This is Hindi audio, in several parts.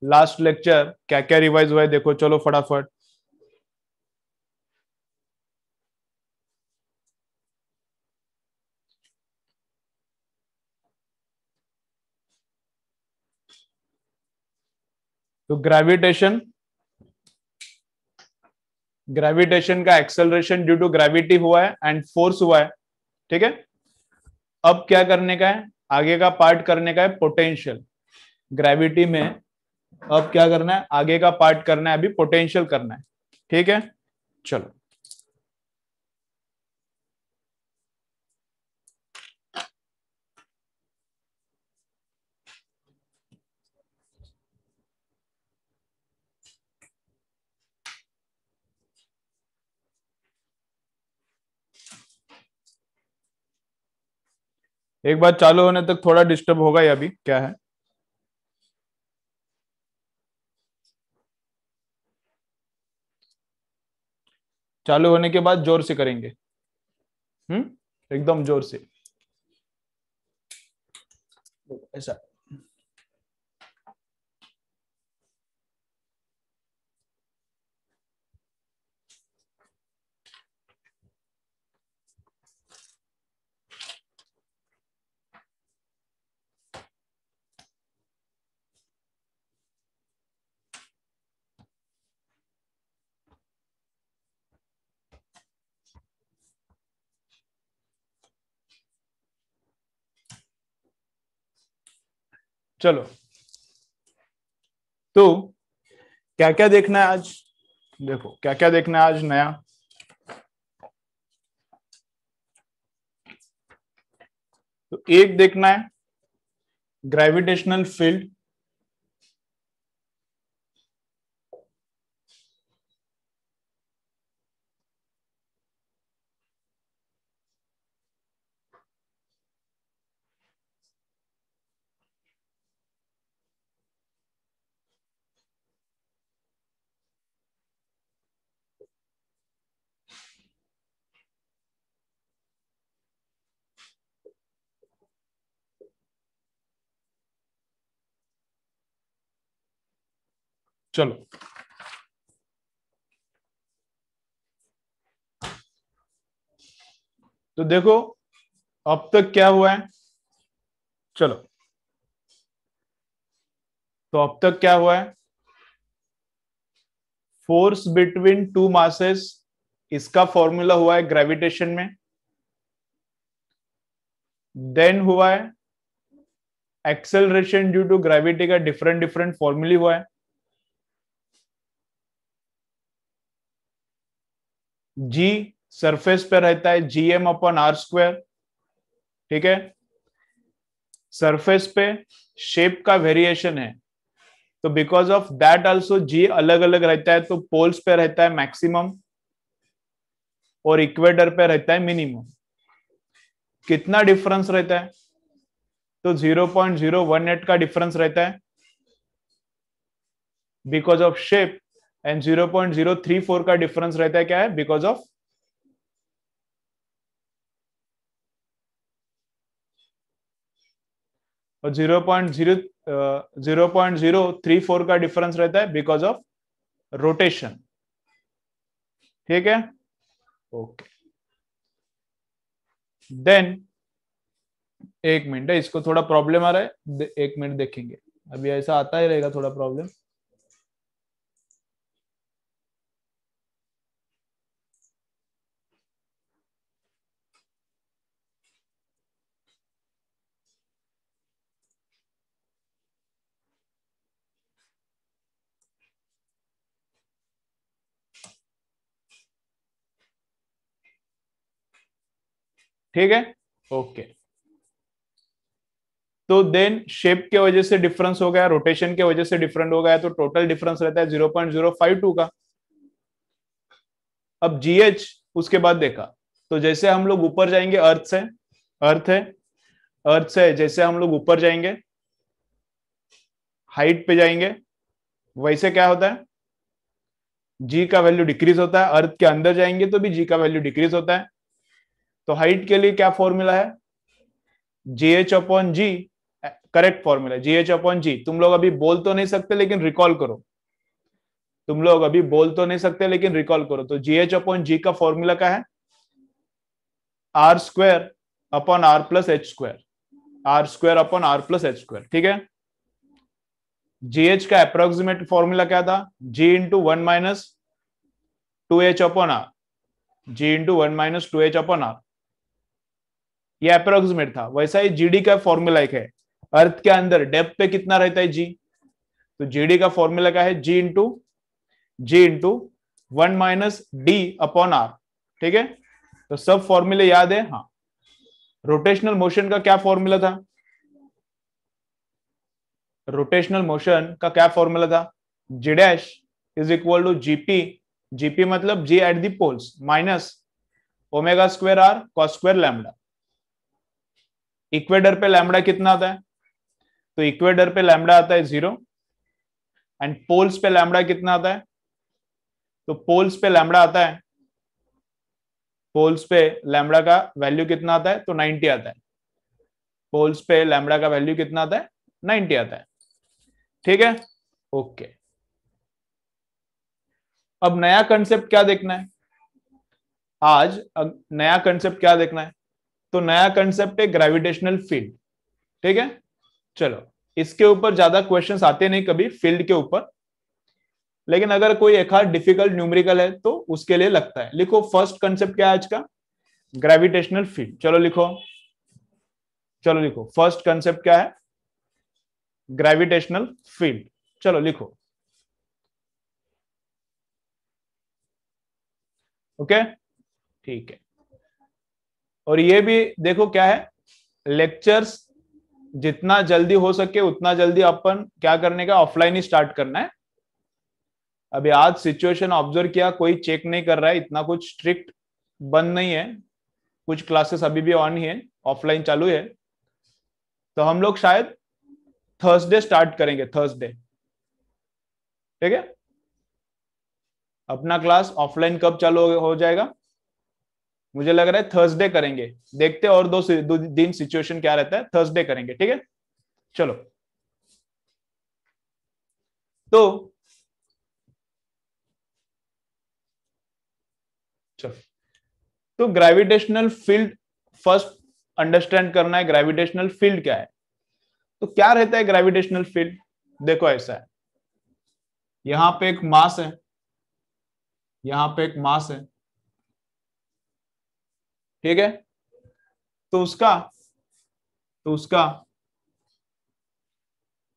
लास्ट लेक्चर क्या क्या रिवाइज हुआ है देखो, चलो फटाफट। तो ग्रेविटेशन का एक्सेलरेशन ड्यू टू ग्रेविटी हुआ है एंड फोर्स हुआ है, ठीक है। अब क्या करने का है, आगे का पार्ट करने का है पोटेंशियल ग्रेविटी में। अब क्या करना है, आगे का पार्ट करना है, अभी पोटेंशियल करना है, ठीक है। चलो एक बार चालू होने तक थोड़ा डिस्टर्ब होगा ही, अभी क्या है। चालू होने के बाद जोर से करेंगे, एकदम जोर से ऐसा। चलो तो क्या क्या देखना है आज, देखो क्या क्या देखना है आज नया। तो एक देखना है ग्रेविटेशनल फील्ड, चलो तो देखो अब तक क्या हुआ है, चलो तो अब तक क्या हुआ है, फोर्स बिटवीन टू मासेस, इसका फॉर्मूला हुआ है ग्रेविटेशन में। देन हुआ है एक्सेलरेशन ड्यू टू ग्रेविटी का डिफरेंट डिफरेंट फॉर्मूले हुआ है। जी सरफेस पे रहता है gm/r², ठीक है। सरफेस पे शेप का वेरिएशन है, तो बिकॉज ऑफ दैट आल्सो जी अलग अलग रहता है। तो पोल्स पे रहता है मैक्सिमम और इक्वेटर पे रहता है मिनिमम। कितना डिफरेंस रहता है, तो 0.018 का डिफरेंस रहता है बिकॉज ऑफ शेप, एंड 0.034 का डिफरेंस रहता है क्या है, बिकॉज ऑफ और 0.034 का डिफरेंस रहता है बिकॉज ऑफ रोटेशन, ठीक है। ओके देन एक मिनट है, इसको थोड़ा प्रॉब्लम आ रहा है, एक मिनट देखेंगे। अभी ऐसा आता ही रहेगा थोड़ा प्रॉब्लम। ठीक है ओके। तो देन शेप के वजह से डिफरेंस हो गया, रोटेशन के वजह से डिफरेंट हो गया, तो टोटल डिफरेंस रहता है 0.052 का। अब जीएच उसके बाद देखा, तो जैसे हम लोग ऊपर जाएंगे अर्थ से, अर्थ है, अर्थ से जैसे हम लोग ऊपर जाएंगे हाइट पे जाएंगे, वैसे क्या होता है, जी का वैल्यू डिक्रीज होता है। अर्थ के अंदर जाएंगे तो भी जी का वैल्यू डिक्रीज होता है। तो हाइट के लिए क्या फॉर्मूला है, g h upon g correct formula g h upon g. तुम लोग अभी बोल तो नहीं सकते लेकिन रिकॉल करो, तुम लोग अभी बोल तो नहीं सकते लेकिन रिकॉल करो। तो जी एच अपॉन जी का फॉर्मूला क्या है? R square upon r plus h square, r square upon r plus h square, ठीक है। जीएच का अप्रोक्सीमेट फॉर्मूला क्या था? G into 1 - 2h upon r, g into 1 - 2h upon r, ये अप्रोक्सीमेट था। वैसा ही जीडी का फॉर्मूला एक है, अर्थ के अंदर डेप्थ पे कितना रहता है जी, तो जीडी का फॉर्मूला क्या है? G into 1 - D upon are, ठीक है। तो सब फॉर्मूले याद है? हाँ। रोटेशनल मोशन का क्या फॉर्मूला था? रोटेशनल मोशन का क्या फॉर्मूला था? G dash is equal to g p, g p मतलब g at the poles, minus omega square r cos square lambda. Equator पे लैम्डा कितना आता है? तो इक्वेटर पे लैम्डा आता है 0, एंड पोल्स पे लैम्डा कितना आता है? तो पोल्स पे लैम्डा आता है, पोल्स पे लैम्डा का वैल्यू कितना आता है? तो 90 आता है। पोल्स पे लैम्डा का वैल्यू कितना आता है? 90 आता है, ठीक है। ओके, अब नया कंसेप्ट क्या देखना है आज? नया कंसेप्ट क्या देखना है? तो नया कंसेप्ट है ग्रेविटेशनल फील्ड, ठीक है। चलो, इसके ऊपर ज्यादा क्वेश्चंस आते नहीं कभी फील्ड के ऊपर, लेकिन अगर कोई एक आध डिफिकल्ट न्यूमेरिकल है तो उसके लिए लगता है। लिखो फर्स्ट कंसेप्ट क्या है आज का? Gravitational field. चलो लिखो, चलो लिखो फर्स्ट कंसेप्ट क्या है? Gravitational field. चलो लिखो, ओके, ठीक है। और ये भी देखो क्या है, लेक्चर्स जितना जल्दी हो सके उतना जल्दी अपन क्या करने का, ऑफलाइन ही स्टार्ट करना है। अभी आज सिचुएशन ऑब्जर्व किया, कोई चेक नहीं कर रहा है, इतना कुछ स्ट्रिक्ट बंद नहीं है, कुछ क्लासेस अभी भी ऑन ही है, ऑफलाइन चालू है। तो हम लोग शायद थर्सडे स्टार्ट करेंगे, थर्सडे, ठीक है। अपना क्लास ऑफलाइन कब चालू हो जाएगा? मुझे लग रहा है थर्सडे करेंगे, देखते हैं और दो दिन सिचुएशन क्या रहता है, थर्सडे करेंगे, ठीक है। चलो, तो चलो, तो ग्रेविटेशनल फील्ड फर्स्ट अंडरस्टैंड करना है। ग्रेविटेशनल फील्ड क्या है? तो क्या रहता है ग्रेविटेशनल फील्ड? देखो ऐसा है, यहां पे एक मास है, यहां पे एक मास है, ठीक है। तो उसका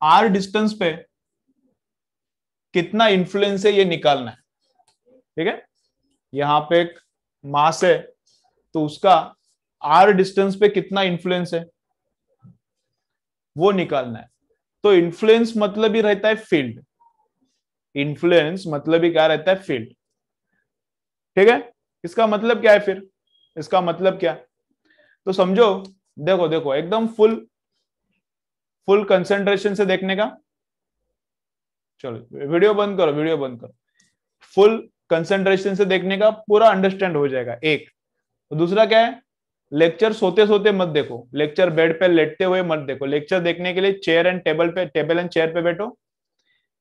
आर डिस्टेंस पे कितना इंफ्लुएंस है ये निकालना है, ठीक है। यहां पे एक मास है, तो उसका आर डिस्टेंस पे कितना इंफ्लुएंस है वो निकालना है। तो इन्फ्लुएंस मतलब ही रहता है फील्ड, इन्फ्लुएंस मतलब ही क्या रहता है? फील्ड, ठीक है। इसका मतलब क्या है फिर? इसका मतलब क्या? तो समझो, देखो देखो एकदम फुल फुल कंसंट्रेशन से देखने का। चलो वीडियो बंद करो, वीडियो बंद करो। फुल कंसंट्रेशन से देखने का पूरा अंडरस्टैंड हो जाएगा, एक। तो दूसरा क्या है? लेक्चर सोते सोते मत देखो, लेक्चर बेड पे लेटते हुए मत देखो। लेक्चर देखने के लिए चेयर एंड टेबल पे, टेबल एंड चेयर पे बैठो,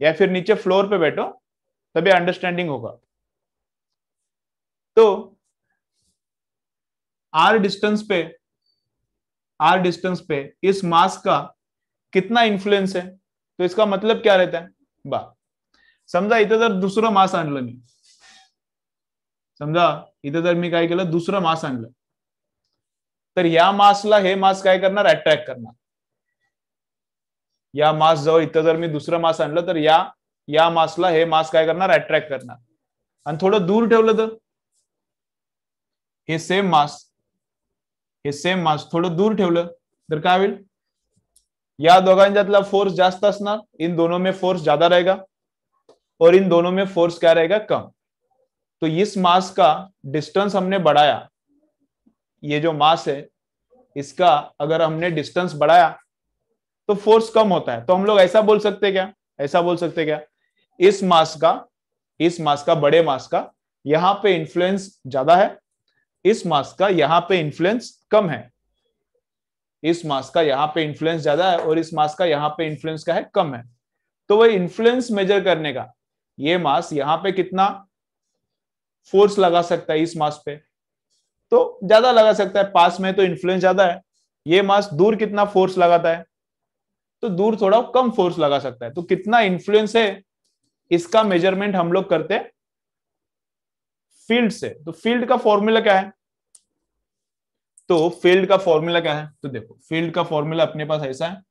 या फिर नीचे फ्लोर पे बैठो, तभी अंडरस्टैंडिंग होगा। तो आर डिस्टेंस पे, आर डिस्टेंस पे इस मास का कितना इंफ्लुएंस है? तो इसका मतलब क्या रहता है बा? समजा इथं जर दुसरं मास आणलं मी, समजा इथं जर मी काय केलं, दुसरं मास आणलं, तर या मासला हे मास काय करणार? अट्रॅक्ट करणार। या मास जवळ इथं जर मी दुसरं मास आणलं तर या मासला हे मास काय करणार? अट्रॅक्ट करणार। आणि थोडं दूर ठेवलं तर हे सेम मास थोडं दूर ठेवलं तर काय होईल? या दोघांच्यातला फोर्स जास्त असणार, इन दोनों में फोर्स ज्यादा रहेगा, और इन दोनों में फोर्स क्या रहेगा? कम। तो इस मास का डिस्टेंस हमने बढ़ाया, ये जो मास है इसका अगर हमने डिस्टेंस बढ़ाया तो फोर्स कम होता है। तो हम लोग ऐसा बोल सकते क्या? ऐसा बोल सकते क्या? इस मास का, बड़े मास का यहां पे इंफ्लुएंस ज्यादा है, इस मास का यहां पे इंफ्लुएंस कम है। इस मास का यहाँ पे इन्फ्लुएंस ज्यादा है और इस मास का यहाँ पे इन्फ्लुएंस का है कम है, तो वह इन्फ्लुएंस मेजर करने का ये मास यहाँ पे कितना फोर्स लगा सकता है इस मास पे, तो ज्यादा लगा सकता है, पास में तो इन्फ्लुएंस ज्यादा है। ये मास दूर कितना फोर्स लगाता है, तो दूर थोड़ा कम फोर्स लगा सकता है। तो कितना इन्फ्लुएंस है इसका मेजरमेंट हम लोग करते हैं फील्ड से। तो फील्ड का फॉर्मूला क्या है, तो फील्ड का फॉर्मूला क्या है, तो देखो फील्ड का फॉर्मूला अपने पास ऐसा है,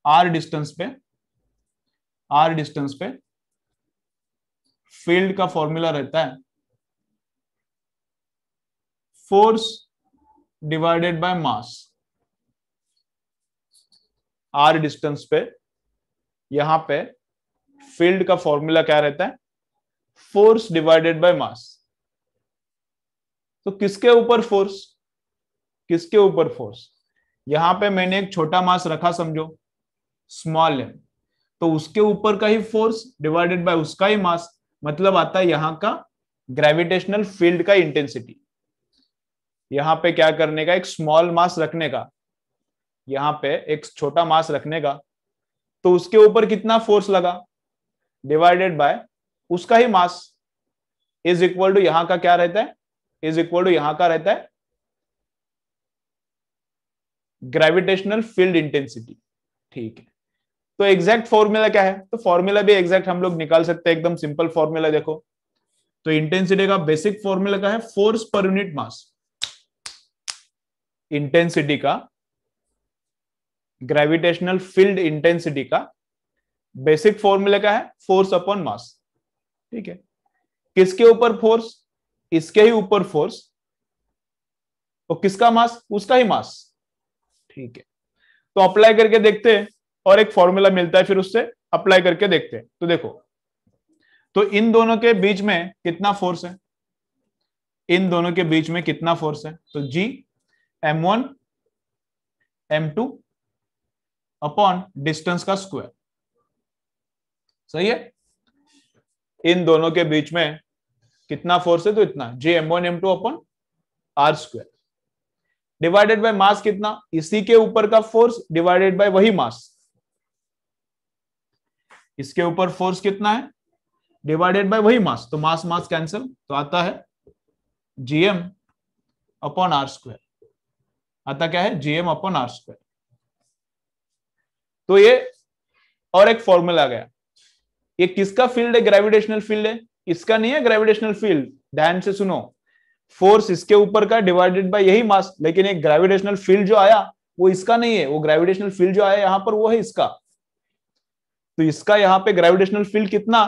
आर डिस्टेंस पे फील्ड का फॉर्मूला रहता है force divided by mass. R distance पे यहां पे फील्ड का फॉर्मूला क्या रहता है, फोर्स डिवाइडेड बाय मास। तो किसके ऊपर फोर्स, यहां पे मैंने एक छोटा मास रखा समझो स्मॉल एम, तो उसके ऊपर का ही फोर्स डिवाइडेड बाय उसका ही मास, मतलब आता है यहां का ग्रेविटेशनल फील्ड का इंटेंसिटी। यहां पे क्या करने का, एक स्मॉल मास रखने का, यहां पे एक छोटा मास रखने का, तो उसके ऊपर कितना फोर्स लगा डिवाइडेड बाय उसका ही मास, इज इक्वल टू यहां का क्या रहता है, इज इक्वल टू यहां का रहता है ग्रेविटेशनल फील्ड इंटेंसिटी। ठीक है, तो एग्जैक्ट फॉर्मूला क्या है, तो फॉर्मूला भी एग्जैक्ट हम लोग निकाल सकते हैं, एकदम सिंपल फॉर्मूला देखो। तो इंटेंसिटी का बेसिक फॉर्मूला क्या है, force per unit mass. Intensity का, ग्रेविटेशनल फील्ड इंटेंसिटी का बेसिक फॉर्मूला क्या है, फोर्स अपॉन मास। ठीक है, किसके ऊपर फोर्स, इसके ही ऊपर फोर्स, और किसका मास, उसका ही मास। ठीक है, तो अप्लाई करके देखते हैं, और एक फॉर्मूला मिलता है फिर उससे अप्लाई करके देखते हैं। तो देखो, तो इन दोनों के बीच में कितना फोर्स है, इन दोनों के बीच में कितना फोर्स है, तो G m1 m2 upon distance का स्क्वायर। सही है, इन दोनों के बीच में कितना फोर्स है, तो इतना G m1 m2 upon R square divided by mass कितना, इसी के ऊपर का फोर्स डिवाइडेड बाय वही मास। इसके ऊपर फोर्स कितना है डिवाइडेड बाय वही मास, तो मास मास कैंसिल, तो आता है जीएम अपॉन आर स्क्वायर, आता क्या है जीएम अपॉन आर स्क्वायर। तो ये और एक फॉर्मूला आ गया, ये किसका फील्ड है, ग्रेविटेशनल फील्ड है, इसका नहीं है ग्रेविटेशनल फील्ड, ध्यान से सुनो, फोर्स इसके ऊपर का डिवाइडेड बाय यही मास, लेकिन एक ग्रेविटेशनल फील्ड जो आया वो इसका नहीं है, वो ग्रेविटेशनल फील्ड जो आया यहां पर वो है इसका। तो इसका यहां पे ग्रेविटेशनल फील्ड कितना,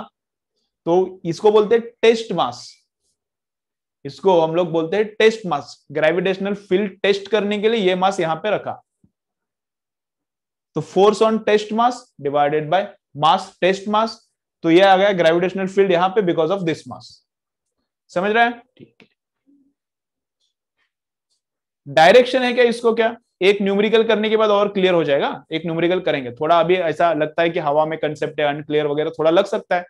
तो इसको बोलते हैं टेस्ट मास, इसको हम लोग बोलते हैं test mass. Gravitational field test करने के लिए ये मास यहां पे रखा, तो force on test mass divided by mass test mass, तो ये आ गया ग्रेविटेशनल फील्ड यहां पे बिकॉज ऑफ दिस मास। समझ रहे हैं, ठीक है। डायरेक्शन है क्या, इसको क्या एक न्यूमेरिकल करने के बाद और क्लियर हो जाएगा, एक न्यूमेरिकल करेंगे, थोड़ा अभी ऐसा लगता है कि हवा में कंसेप्ट है, अनक्लियर वगैरह थोड़ा लग सकता है,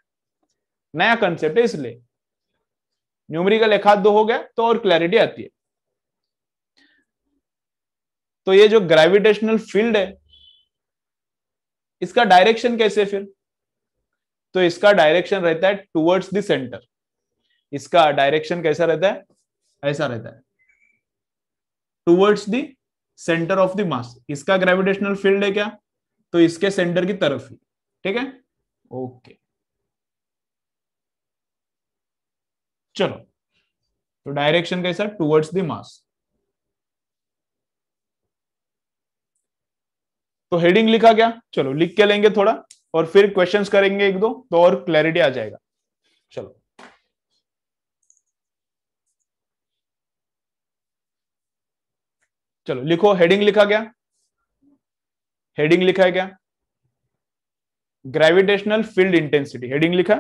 नया कंसेप्ट है, इसलिए न्यूमेरिकल एक हाथ दो हो गया तो और क्लैरिटी आती है। तो ये जो ग्रेविटेशनल फील्ड है इसका डायरेक्शन कैसे फिर, तो इसका डायरेक्शन रहता है टुवर्ड्स द सेंटर। इसका डायरेक्शन कैसा रहता है, ऐसा रहता है towards the centre of the mass. इसका ग्रेविटेशनल फील्ड है क्या, तो इसके सेंटर की तरफ ही। ठीक है, ओके चलो, तो डायरेक्शन कैसा, टुवर्ड्स द मास। तो हेडिंग लिखा क्या, चलो लिख के लेंगे थोड़ा, और फिर क्वेश्चंस करेंगे एक दो, तो और क्लैरिटी आ जाएगा। चलो चलो लिखो, हेडिंग लिखा क्या, हेडिंग लिखा है क्या, ग्रेविटेशनल फील्ड इंटेंसिटी, हेडिंग लिखा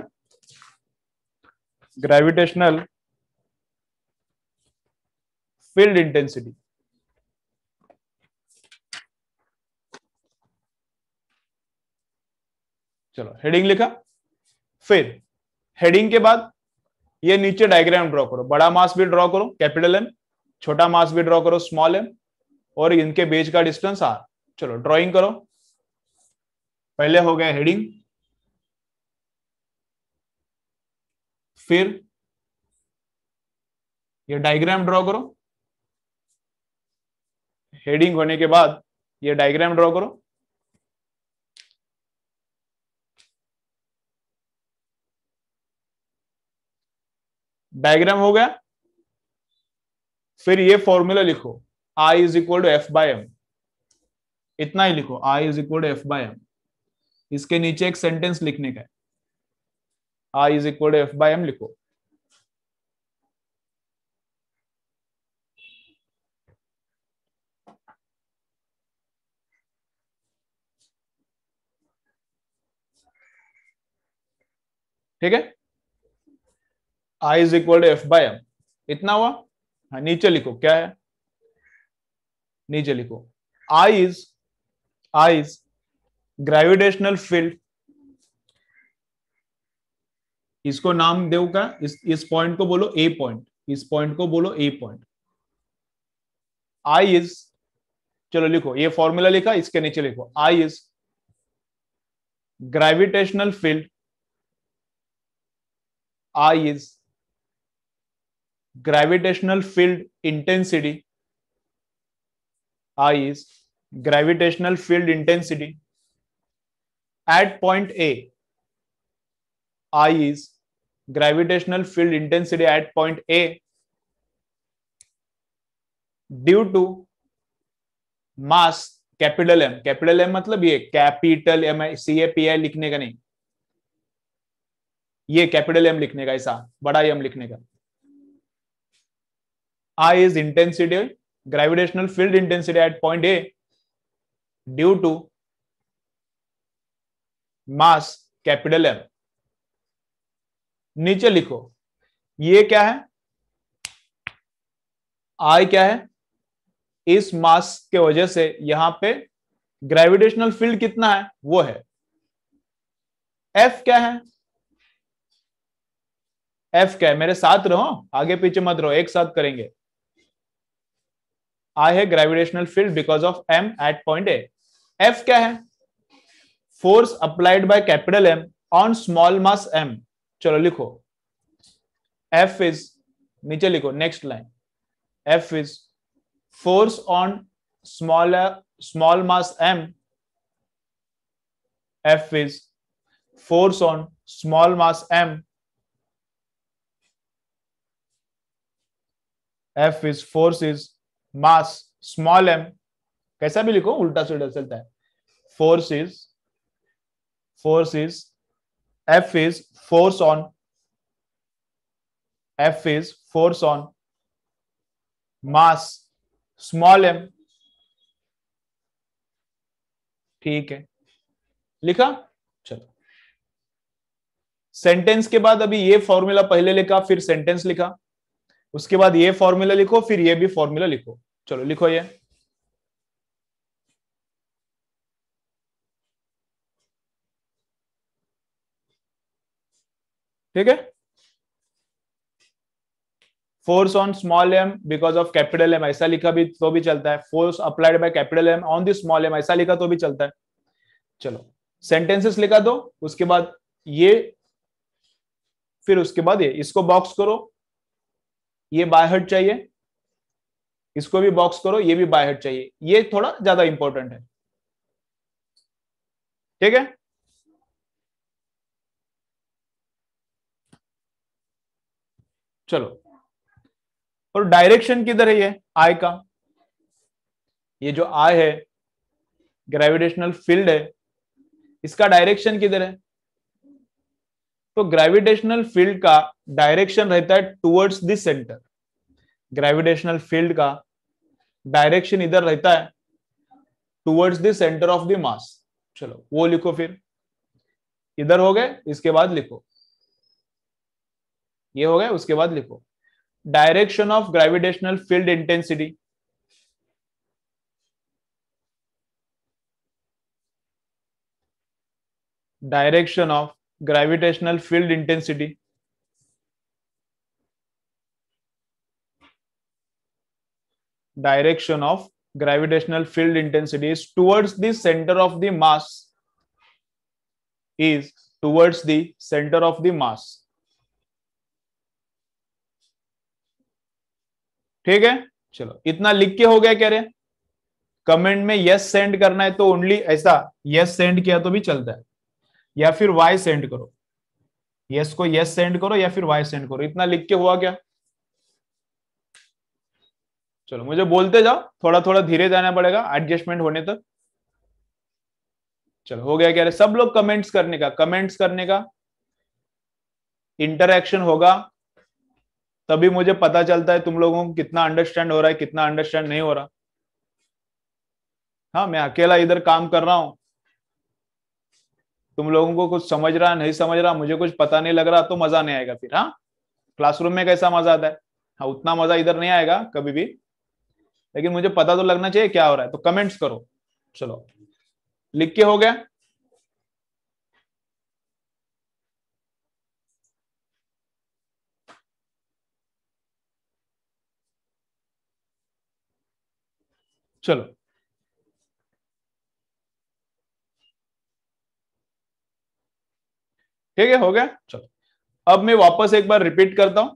ग्रेविटेशनल फील्ड इंटेंसिटी। चलो हेडिंग लिखा, फिर हेडिंग के बाद ये नीचे डायग्राम ड्रॉ करो, बड़ा मास भी ड्रॉ करो कैपिटल एम, छोटा मास भी ड्रॉ करो स्मॉल एम, और इनके बीच का डिस्टेंस r। चलो ड्राइंग करो। पहले हो गया हेडिंग, फिर ये डायग्राम ड्रॉ करो। हेडिंग होने के बाद ये डायग्राम ड्रॉ करो। डायग्राम हो गया, फिर ये फॉर्मूला लिखो, I is equal to F by M. इतना ही लिखो, I is equal to F by M. इसके नीचे एक सेंटेंस लिखने का है, I is equal to F by M लिखो। ठीक है, I is equal to F by M. इतना हुआ। हाँ, नीचे लिखो क्या है, नीचे लिखो I इज ग्रेविटेशनल फील्ड। इसको नाम दो का, इस पॉइंट को बोलो ए पॉइंट, इस पॉइंट को बोलो ए पॉइंट। आई इज, चलो लिखो, ये फॉर्मूला लिखा, इसके नीचे लिखो I is gravitational field, I is gravitational field intensity, I is gravitational field intensity at point A, आई इज gravitational field intensity at point A due to mass capital M। Capital M मतलब ये कैपिटल M, CAPI लिखने का नहीं, ये कैपिटल M लिखने का, ऐसा बड़ा M लिखने का। I is intensity, gravitational field intensity at point A due to mass capital M। नीचे लिखो ये क्या है, आई क्या है, इस मास के वजह से यहां पे ग्रेविटेशनल फील्ड कितना है वो है। एफ क्या है, एफ क्या है, मेरे साथ रहो, आगे पीछे मत रहो, एक साथ करेंगे। आई है gravitational field because of M at point A. F क्या है, force applied by capital M on small mass M. चलो लिखो एफ इज, नीचे लिखो next line, F is force on small mass M, F is force on small mass M, F is force is mass small M. कैसा भी लिखो, उल्टा सीधा चलता है। Force is F is force on, F is force on mass small M. ठीक है, लिखा। चलो सेंटेंस के बाद अभी ये फॉर्मूला पहले लिखा, फिर सेंटेंस लिखा, उसके बाद ये फॉर्मूला लिखो, फिर ये भी फॉर्मूला लिखो। चलो लिखो ये, ठीक है। Force on small M because of capital M, ऐसा लिखा भी तो भी चलता है। Force applied by capital M on the small M, ऐसा लिखा तो भी चलता है। चलो सेंटेंसेस लिखा दो, उसके बाद ये, फिर उसके बाद ये, इसको बॉक्स करो, ये बाय हर्ट चाहिए, इसको भी बॉक्स करो, ये भी बाय हर्ट चाहिए, ये थोड़ा ज्यादा इंपॉर्टेंट है। ठीक है, चलो। और डायरेक्शन किधर है, ये आई का, ये जो आई है ग्रेविटेशनल फील्ड है, इसका डायरेक्शन किधर है। तो ग्रेविटेशनल फील्ड का डायरेक्शन रहता है towards the centre. Gravitational field का डायरेक्शन इधर रहता है towards the centre of the mass. चलो वो लिखो, फिर इधर हो गए, इसके बाद लिखो, ये हो गया, उसके बाद लिखो direction of gravitational field intensity, direction of gravitational field intensity, direction of gravitational field intensity is towards the center of the mass, is towards the center of the mass. ठीक है, चलो इतना लिख के हो गया कह रहे हैं। कमेंट में यस सेंड करना है तो ओनली ऐसा यस सेंड किया तो भी चलता है, या फिर वाई सेंड करो, यस को यस सेंड करो या फिर वाई सेंड करो। इतना लिख के हुआ क्या? चलो मुझे बोलते जाओ, थोड़ा थोड़ा धीरे जाना पड़ेगा एडजस्टमेंट होने तक। चलो हो गया कह रहे सब लोग कमेंट्स करने का, कमेंट्स करने का, इंटरेक्शन होगा तभी मुझे पता चलता है तुम लोगों को कितना अंडरस्टैंड हो रहा है, कितना अंडरस्टैंड नहीं हो रहा। हाँ मैं अकेला इधर काम कर रहा हूं, तुम लोगों को कुछ समझ रहा नहीं समझ रहा, मुझे कुछ पता नहीं लग रहा तो मजा नहीं आएगा फिर। हाँ क्लासरूम में कैसा मजा आता है, हाँ उतना मजा इधर नहीं आएगा कभी भी, लेकिन मुझे पता तो लगना चाहिए क्या हो रहा है। तो कमेंट्स करो। चलो लिख के हो गया? चलो ठीक है, हो गया। चलो अब मैं वापस एक बार रिपीट करता हूं,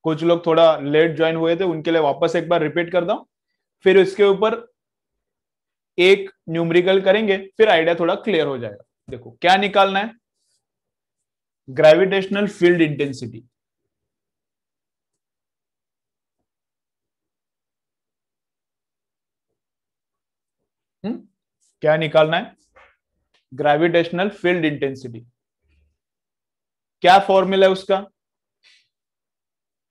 कुछ लोग थोड़ा लेट ज्वाइन हुए थे उनके लिए वापस एक बार रिपीट करता हूं, फिर इसके ऊपर एक न्यूमेरिकल करेंगे, फिर आइडिया थोड़ा क्लियर हो जाएगा। देखो क्या निकालना है, ग्रेविटेशनल फील्ड इंटेंसिटी। क्या निकालना है? Gravitational field intensity. क्या फॉर्मूला है उसका?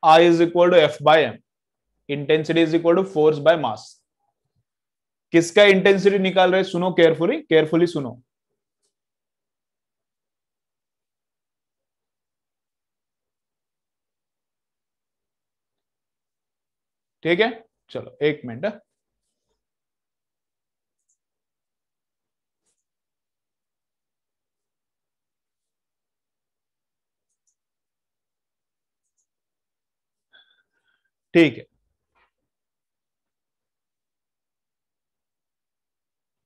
I is equal to F by M, intensity is equal to force by mass. किसका इंटेंसिटी निकाल रहे? सुनो केयरफुली, केयरफुली सुनो। ठीक है, चलो एक मिनट। ठीक है,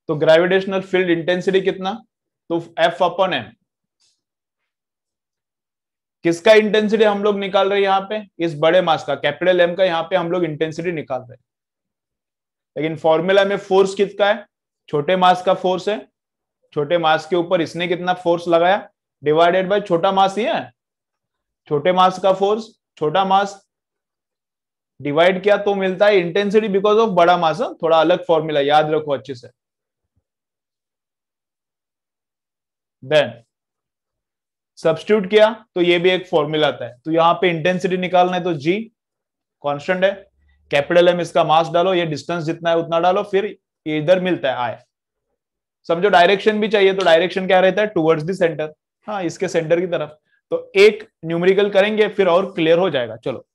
तो ग्रेविटेशनल फील्ड इंटेंसिटी कितना? तो एफ अपॉन एम। किसका इंटेंसिटी हम लोग निकाल रहे हैं यहां पे? इस बड़े मास का, कैपिटल एम का, यहां पे हम लोग इंटेंसिटी निकाल रहे हैं। लेकिन फॉर्मूला में फोर्स किसका है? छोटे मास का फोर्स है। छोटे मास के ऊपर इसने कितना फोर्स लगाया, डिवाइडेड बाय छोटा मास ही है। छोटे मास का फोर्स, छोटा मास डिवाइड किया तो मिलता है इंटेंसिटी बिकॉज ऑफ बड़ा मास। थोड़ा अलग फॉर्मूला, याद रखो अच्छे से। देन सब्स्टिट्यूट किया तो ये भी एक फॉर्मूला आता है। तो यहां पे इंटेंसिटी निकालना है तो जी कांस्टेंट है, कैपिटल एम इसका मास डालो, ये डिस्टेंस जितना है उतना डालो, फिर ये इधर मिलता है आई। समझो डायरेक्शन भी चाहिए तो डायरेक्शन क्या रहता है? Towards the centre. हाँ इसके सेंटर की तरफ। तो एक न्यूमेरिकल करेंगे फिर और क्लियर हो जाएगा। चलो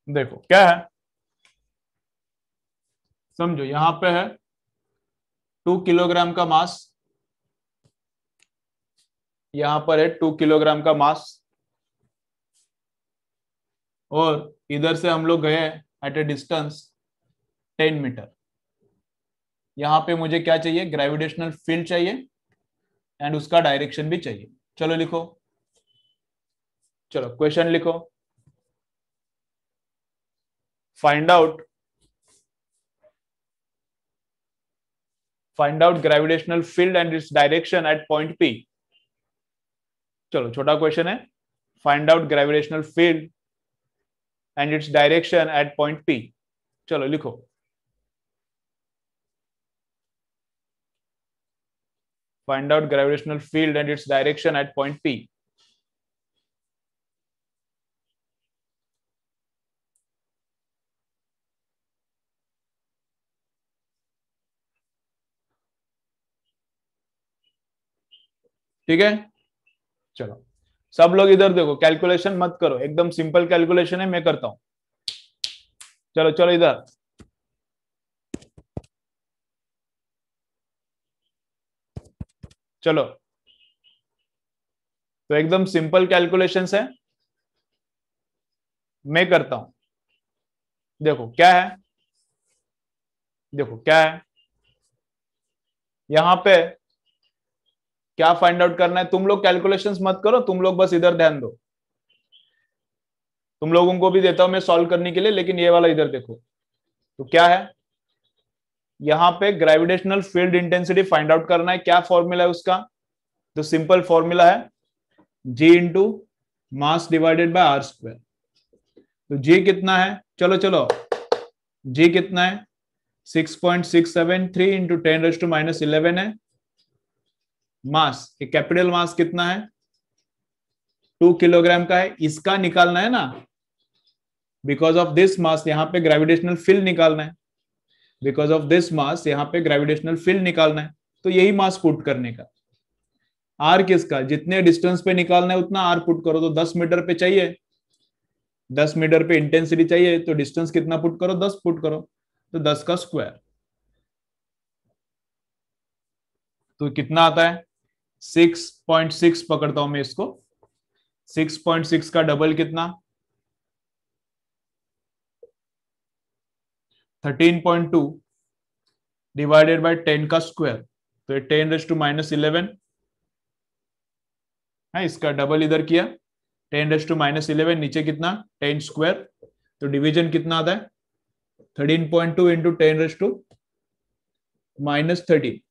देखो क्या है, समझो यहां पे है 2 किलोग्राम का मास, यहां पर है 2 किलोग्राम का मास, और इधर से हम लोग गए एट ए डिस्टेंस 10 मीटर। यहां पे मुझे क्या चाहिए? ग्रेविटेशनल फील्ड चाहिए एंड उसका डायरेक्शन भी चाहिए। चलो लिखो, चलो क्वेश्चन लिखो। Find out gravitational field and its direction at point P. चलो छोटा क्वेश्चन है, find out gravitational field and its direction at point P. चलो लिखो, find out gravitational field and its direction at point P. ठीक है, चलो सब लोग इधर देखो, कैलकुलेशन मत करो, एकदम सिंपल कैलकुलेशन है, मैं करता हूं। चलो चलो इधर, चलो, तो एकदम सिंपल कैलकुलेशंस है, मैं करता हूं। देखो क्या है, देखो क्या है यहां पे, क्या फाइंड आउट करना है। तुम लोग कैलकुलेशंस मत करो, तुम लोग बस इधर ध्यान दो, तुम लोगों को भी देता हूं मैं सॉल्व करने के लिए, लेकिन ये वाला इधर देखो। तो क्या है, यहां पे gravitational field intensity find out करना है। क्या फॉर्मूला है उसका, तो सिंपल फॉर्मूला है g into mass divided by r square. तो जी कितना है, चलो चलो, जी कितना है 6.673 इंटू 10⁻⁻11 है। मास, कैपिटल मास कितना है 2 किलोग्राम का है, इसका निकालना है ना। बिकॉज ऑफ दिस मास यहां पे ग्रेविटेशनल फील्ड निकालना है, बिकॉज ऑफ दिस मास यहां पे ग्रेविटेशनल फील्ड निकालना है। तो यही मास पुट करने का। आर किसका, जितने डिस्टेंस पे निकालना है उतना आर पुट करो। तो 10 मीटर पे चाहिए, 10 मीटर पे इंटेंसिटी चाहिए, तो डिस्टेंस कितना पुट करो, 10 पुट करो, तो 10 का स्क्वायर। तो कितना आता है 6.6 पकड़ता हूं मैं इसको, 6.6 का डबल कितना 13.2 डिवाइडेड बाय 10 का स्क्वायर, तो ये 10⁻⁻11 है। इसका डबल इधर किया 10⁻⁻11, नीचे कितना 10 स्क्वायर, तो डिवीजन कितना आता है 13.2 इंटू 10⁻⁻30।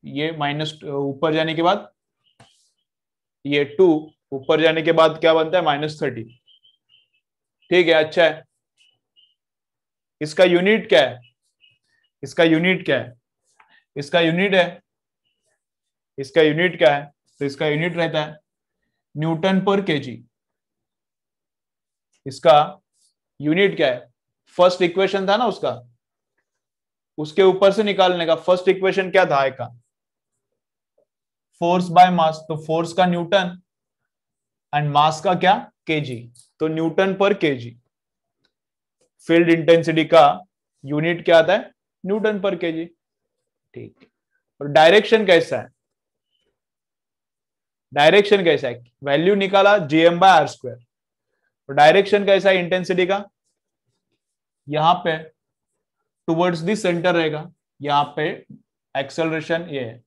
ये माइनस ऊपर जाने के बाद, ये 2 ऊपर जाने के बाद क्या बनता है -30। ठीक है, अच्छा है। इसका यूनिट क्या है, इसका यूनिट क्या है, इसका यूनिट है, इसका यूनिट क्या है, तो इसका यूनिट रहता है न्यूटन पर केजी। इसका यूनिट क्या है, फर्स्ट इक्वेशन था ना उसका, उसके ऊपर से निकालने का। फर्स्ट इक्वेशन क्या था का, फोर्स बाय मास, तो फोर्स का न्यूटन एंड मास का क्या केजी, तो न्यूटन पर केजी। फील्ड इंटेंसिटी का यूनिट क्या आता है, न्यूटन पर केजी। ठीक, और डायरेक्शन कैसा है, डायरेक्शन कैसा है, वैल्यू निकाला जीएम बाय आर स्क्वायर। तो डायरेक्शन कैसा है इंटेंसिटी का, यहां पे टुवर्ड्स द सेंटर रहेगा, यहां पे एक्सेलरेशन ये है।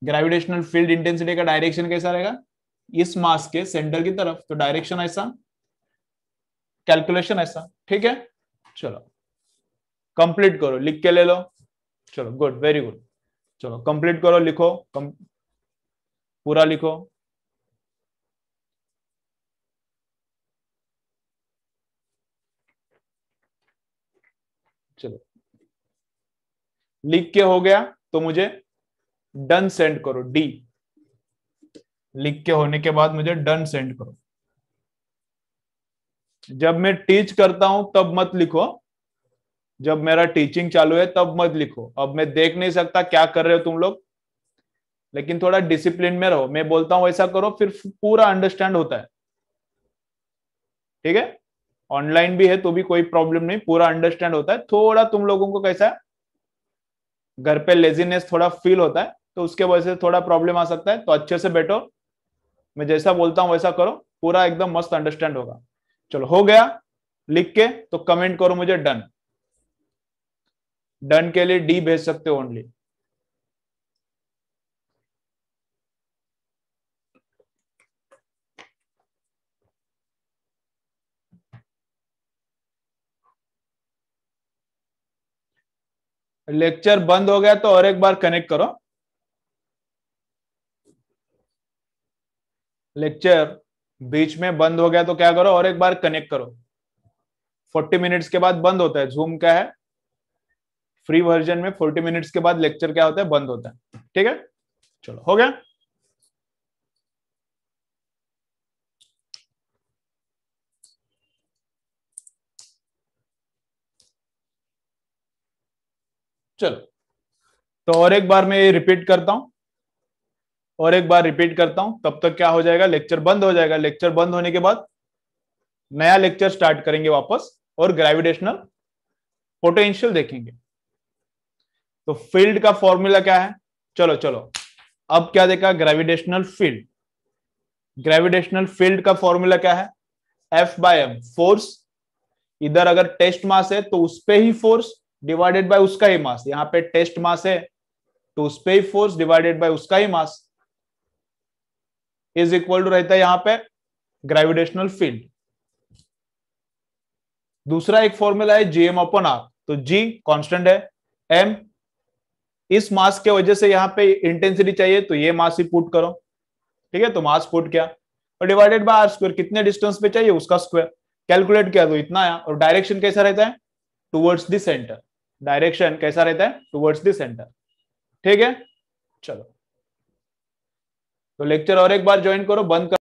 ग्रेविटेशनल फील्ड इंटेंसिटी का डायरेक्शन कैसा रहेगा, इस मास के सेंटर की तरफ, तो डायरेक्शन ऐसा, कैलकुलेशन ऐसा। ठीक है, चलो कंप्लीट करो, लिख के ले लो। चलो गुड, वेरी गुड। चलो कंप्लीट करो, लिखो, पूरा लिखो। चलो लिख के हो गया तो मुझे डन सेंड करो, डी। लिख के होने के बाद मुझे डन सेंड करो। जब मैं टीच करता हूं तब मत लिखो, जब मेरा टीचिंग चालू है तब मत लिखो। अब मैं देख नहीं सकता क्या कर रहे हो तुम लोग, लेकिन थोड़ा डिसिप्लिन में रहो। मैं बोलता हूं वैसा करो, फिर पूरा अंडरस्टैंड होता है। ठीक है, ऑनलाइन भी है तो भी कोई प्रॉब्लम नहीं, पूरा अंडरस्टैंड होता है। थोड़ा तुम लोगों को कैसा है, घर पे लेजीनेस थोड़ा फील होता है, तो उसके वजह से थोड़ा प्रॉब्लम आ सकता है। तो अच्छे से बैठो, मैं जैसा बोलता हूं वैसा करो, पूरा एकदम मस्त अंडरस्टैंड होगा। चलो हो गया लिख के, तो कमेंट करो मुझे डन। डन के लिए डी भेज सकते हो ओनली। लेक्चर बंद हो गया तो और एक बार कनेक्ट करो। लेक्चर बीच में बंद हो गया तो क्या करो, और एक बार कनेक्ट करो। 40 मिनट्स के बाद बंद होता है। जूम क्या है, फ्री वर्जन में 40 मिनट्स के बाद लेक्चर क्या होता है, बंद होता है। ठीक है, चलो हो गया। चलो, तो और एक बार मैं ये रिपीट करता हूं, और एक बार रिपीट करता हूं, तब तक क्या हो जाएगा, लेक्चर बंद हो जाएगा। लेक्चर बंद होने के बाद नया लेक्चर स्टार्ट करेंगे वापस, और ग्रेविटेशनल पोटेंशियल देखेंगे। तो फील्ड का फॉर्मूला क्या है, चलो चलो अब क्या देखा, ग्रेविटेशनल फील्ड। ग्रेविटेशनल फील्ड का फॉर्मूला क्या है, F/m, फोर्स, इधर अगर टेस्ट मास है तो उस पे ही फोर्स डिवाइडेड बाय उसका ही मास, यहां पे टेस्ट मास है तो उस पे ही फोर्स डिवाइडेड बाय उसका ही मास, इज इक्वल टू रहता है यहां पे ग्रेविटेशनल फील्ड। दूसरा एक फॉर्मूला है Gm/r, तो G कांस्टेंट है, M इस मास के वजह से यहां पे इंटेंसिटी चाहिए तो ये मास ही पुट करो, ठीक है, तो मास पुट किया और डिवाइडेड बाय r स्क्वायर, कितने डिस्टेंस पे चाहिए उसका स्क्वायर, कैलकुलेट किया तो इतना आया। और डायरेक्शन कैसा रहता है, टुवर्ड्स द सेंटर, डायरेक्शन कैसा रहता है, टुवर्ड्स द सेंटर, ठीक है। चलो तो लेक्चर और एक बार ज्वाइन करो, बंद कर।